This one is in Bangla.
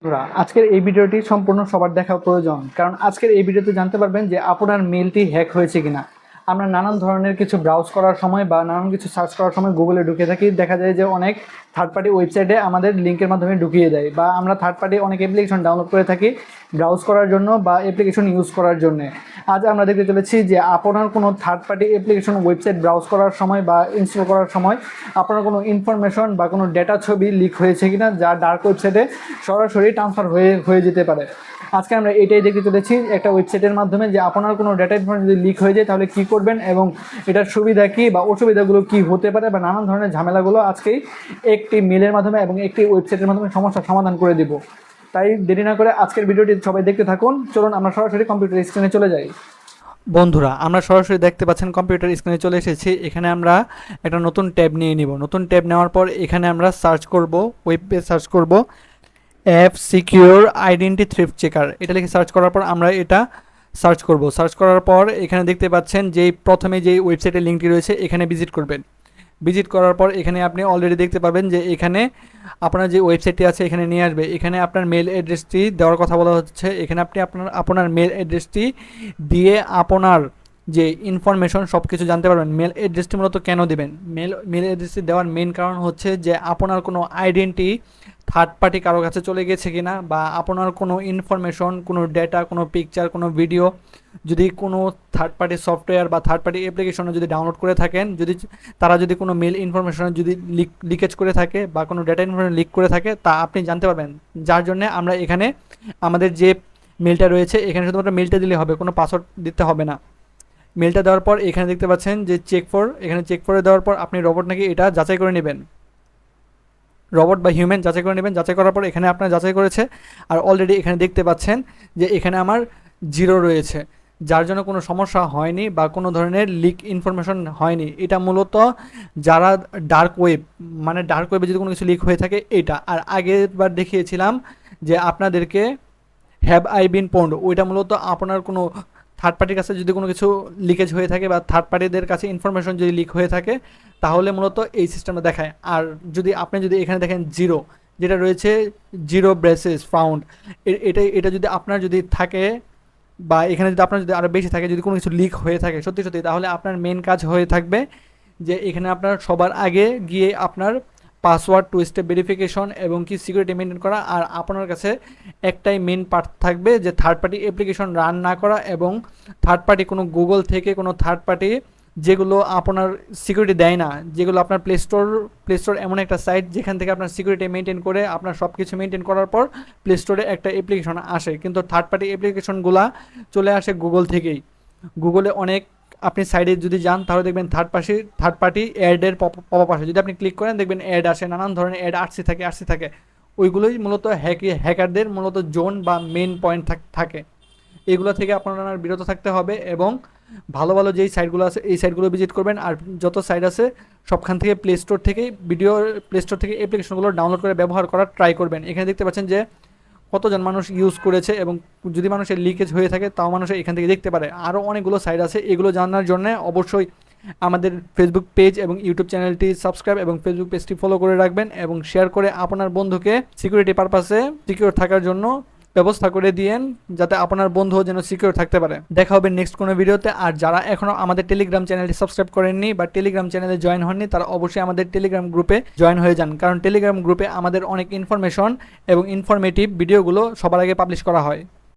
বন্ধুরা, আজকের এই ভিডিওটি সম্পূর্ণ সবার দেখা প্রয়োজন, কারণ আজকের এই ভিডিওতে জানতে পারবেন যে আপনার মেলটি হ্যাক হয়েছে কিনা। আমরা নানান ধরনের কিছু ব্রাউজ করার সময় বা নানান কিছু সার্চ করার সময় গুগলে ঢুকে থাকি, দেখা যায় যে অনেক থার্ড পার্টি ওয়েবসাইটে আমাদের লিঙ্কের মাধ্যমে ঢুকিয়ে দেয়, বা আমরা থার্ড পার্টি অনেক অ্যাপ্লিকেশন ডাউনলোড করে থাকি ব্রাউজ করার জন্য বা অ্যাপ্লিকেশন ইউজ করার জন্য। আজ আমরা দেখতে চলেছি যে আপনার কোনো third party application website browse করার সময় বা ইনস্টল করার সময় আপনার কোনো ইনফরমেশন বা কোনো ডেটা ছবি লিক হয়েছে কিনা, যা ডার্ক ওয়েবসাইটে সরাসরি ট্রান্সফার হয়ে যেতে পারে। আজকে আমরা এটাই দেখতে চলেছি একটা ওয়েবসাইটের মাধ্যমে, যে আপনার কোনো ডেটা ইনফরমেশন যদি লিক হয়ে যায় তাহলে কী করবেন এবং এটার সুবিধা কী বা অসুবিধাগুলো কী হতে পারে, বা নানান ধরনের ঝামেলাগুলো আজকেই একটি মেলের মাধ্যমে এবং একটি ওয়েবসাইটের মাধ্যমে সমস্যার সমাধান করে দিব। তাই দেরি না করে আজকের ভিডিওটি সবাই দেখতে থাকুন। চলুন আমরা সরাসরি কম্পিউটার স্ক্রিনে চলে যাই। বন্ধুরা, আমরা সরাসরি দেখতে পাচ্ছেন কম্পিউটার স্ক্রিনে চলে এসেছি। এখানে আমরা একটা নতুন ট্যাব নিয়ে নিব। নতুন ট্যাব নেওয়ার পর এখানে আমরা সার্চ করব, ওয়েব পেজ সার্চ করব app secure identity thrift checker. এটা লিখে সার্চ করার পর আমরা এটা সার্চ করব। সার্চ করার পর এখানে দেখতে পাচ্ছেন যে প্রথমে যেই ওয়েবসাইটের লিঙ্কটি রয়েছে এখানে ভিজিট করবেন। ভিজিট করার পর এখানে আপনি অলরেডি দেখতে পাবেন যে এখানে আপনার যে ওয়েবসাইটটি আছে এখানে নিয়ে আসবে। এখানে আপনার মেল অ্যাড্রেসটি দেওয়ার কথা বলা হচ্ছে। এখানে আপনি আপনার মেল অ্যাড্রেসটি দিয়ে আপনার যে ইনফরমেশন সব কিছু জানতে পারবেন। মেল অ্যাড্রেসটি মূলত কেন দেবেন? মেল অ্যাড্রেসটি দেওয়ার মেন কারণ হচ্ছে যে আপনার কোনো আইডেন্টি থার্ড পার্টি কারো কাছে চলে গেছে কিনা, বা আপনার কোনো ইনফরমেশন, কোনো ডেটা, কোনো পিকচার, কোনো ভিডিও যদি কোনো থার্ড পার্টি সফটওয়্যার বা থার্ড পার্টি অ্যাপ্লিকেশনে যদি ডাউনলোড করে থাকেন, যদি তারা যদি কোনো মেল ইনফরমেশন যদি লিকেজ করে থাকে বা কোনো ডেটা ইনফরমেশন লিক করে থাকে, তা আপনি জানতে পারবেন। যার জন্য আমরা এখানে আমাদের যে মেলটা রয়েছে এখানে শুধুমাত্র মেলটা দিলে হবে, কোনো পাসওয়ার্ড দিতে হবে না। মেলটা দেওয়ার পর এখানে দেখতে পাচ্ছেন যে এখানে চেক ফরে দেওয়ার পর আপনি রোবট নাকি এটা যাচাই করে নেবেন, রোবট বা হিউম্যান যাচাই করে নেবেন। যাচাই করার পর এখানে আপনার যাচাই করেছে, আর অলরেডি এখানে দেখতে পাচ্ছেন যে এখানে আমার 0 রয়েছে, যার জন্য কোনো সমস্যা হয়নি বা কোনো ধরনের লিক ইনফরমেশন হয়নি। এটা মূলত যারা ডার্ক ওয়েব, মানে ডার্ক ওয়েবে যদি কোনো কিছু লিক হয়ে থাকে এটা। আর আগেরবার দেখিয়েছিলাম যে আপনাদেরকে হ্যাভ আই বিন পন্ড, ওইটা মূলত আপনার কোনো থার্ড পার্টির কাছে যদি কোনো কিছু লিকেজ হয়ে থাকে বা থার্ড পার্টিদের কাছে ইনফরমেশন যদি লিক হয়ে থাকে তাহলে মূলত এই সিস্টেমটা দেখায়। আর আপনি যদি এখানে দেখেন 0 যেটা রয়েছে, 0 ব্রেসেস ফাউন্ড, এটা যদি আপনার যদি থাকে বা এখানে যদি আপনার যদি আরও বেশি থাকে, যদি কোনো কিছু লিক হয়ে থাকে সত্যি সত্যি, তাহলে আপনার মেন কাজ হয়ে থাকবে যে এখানে আপনার সবার আগে গিয়ে আপনার পাসওয়ার্ড, টু স্টেপ ভেরিফিকেশন এবং কি সিকিউরিটি মেনটেন করা। আর আপনার কাছে একটাই মেন পার্ট থাকবে যে থার্ড পার্টি অ্যাপ্লিকেশন রান না করা, এবং থার্ড পার্টি কোনো গুগল থেকে কোনো থার্ড পার্টি যেগুলো আপনার সিকিউরিটি দেয় না, যেগুলো আপনার প্লে স্টোর এমন একটা সাইট যেখান থেকে আপনার সিকিউরিটি মেনটেন করে আপনার সব কিছু মেনটেন করার পর প্লে স্টোরে একটা অ্যাপ্লিকেশন আসে, কিন্তু থার্ড পার্টি অ্যাপ্লিকেশনগুলো চলে আসে গুগল থেকেই। গুগলে অনেক আপনি সাইডে যদি যান তাহলে দেখবেন থার্ড পার্টি অ্যাডের পপ আপ আসে। যদি আপনি ক্লিক করেন দেখবেন অ্যাড আসে, নানান ধরনের অ্যাড আসতে থাকে। ওইগুলোই মূলত হ্যাকারদের মূলত জোন বা মেন পয়েন্ট থাকে। এগুলো থেকে আপনার বিরত থাকতে হবে এবং ভালো ভালো যেই সাইটগুলো আছে এই সাইটগুলো ভিজিট করবেন। আর যত সাইট আছে সবখান থেকে প্লে স্টোর থেকে অ্যাপ্লিকেশনগুলো ডাউনলোড করে ব্যবহার করার ট্রাই করবেন। এখানে দেখতে পাচ্ছেন যে কতজন মানুষ ইউজ করেছে, এবং যদি মানুষের লিকেজ হয়ে থাকে তাও মানুষ এখান থেকে দেখতে পারে। আরও অনেকগুলো সাইট আছে, এগুলো জানার জন্য অবশ্যই আমাদের ফেসবুক পেজ এবং ইউটিউব চ্যানেলটি সাবস্ক্রাইব এবং ফেসবুক পেজটি ফলো করে রাখবেন, এবং শেয়ার করে আপনার বন্ধুকে সিকিউরিটি পারপাসে সিকিউর থাকার জন্য ব্যবস্থা করে দিয়েন, যাতে আপনার বন্ধুও যেন সিকিউর থাকতে পারে। দেখা হবে নেক্সট কোনো ভিডিওতে। আর যারা এখনও আমাদের টেলিগ্রাম চ্যানেলটি সাবস্ক্রাইব করেননি বা টেলিগ্রাম চ্যানেলে জয়েন হননি, তারা অবশ্যই আমাদের টেলিগ্রাম গ্রুপে জয়েন হয়ে যান, কারণ টেলিগ্রাম গ্রুপে আমাদের অনেক ইনফরমেশন এবং ইনফরমেটিভ ভিডিওগুলো সবার আগে পাবলিশ করা হয়।